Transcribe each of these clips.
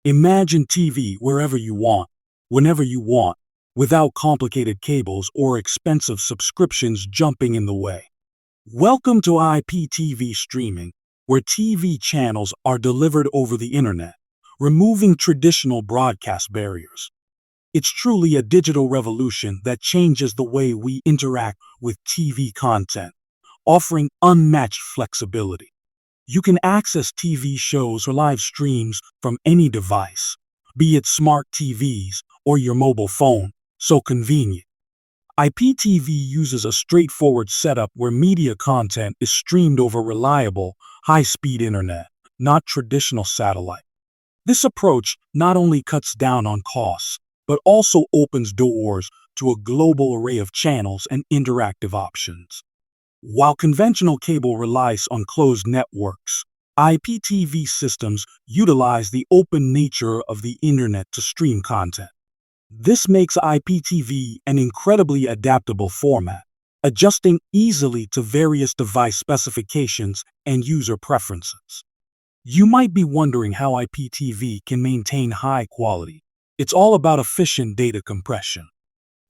Imagine TV wherever you want, whenever you want, without complicated cables or expensive subscriptions jumping in the way. Welcome to IPTV streaming, where TV channels are delivered over the internet, removing traditional broadcast barriers. It's truly a digital revolution that changes the way we interact with TV content, offering unmatched flexibility. You can access TV shows or live streams from any device, be it smart TVs or your mobile phone, so convenient. IPTV uses a straightforward setup where media content is streamed over reliable, high-speed internet, not traditional satellite. This approach not only cuts down on costs, but also opens doors to a global array of channels and interactive options. While conventional cable relies on closed networks, IPTV systems utilize the open nature of the internet to stream content. This makes IPTV an incredibly adaptable format, adjusting easily to various device specifications and user preferences. You might be wondering how IPTV can maintain high quality. It's all about efficient data compression.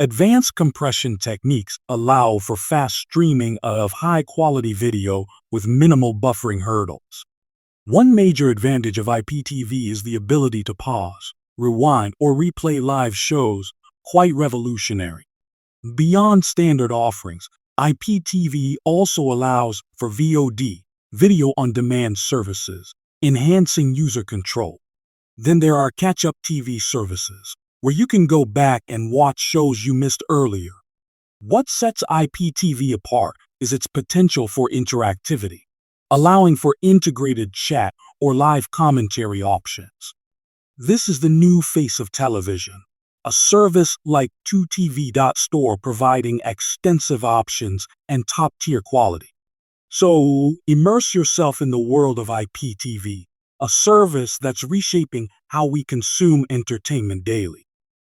Advanced compression techniques allow for fast streaming of high-quality video with minimal buffering hurdles. One major advantage of IPTV is the ability to pause, rewind, or replay live shows, quite revolutionary. Beyond standard offerings, IPTV also allows for VOD, video on demand services, enhancing user control. Then there are catch-up TV services, where you can go back and watch shows you missed earlier. What sets IPTV apart is its potential for interactivity, allowing for integrated chat or live commentary options. This is the new face of television, a service like 2TV.store providing extensive options and top-tier quality. So, immerse yourself in the world of IPTV, a service that's reshaping how we consume entertainment daily.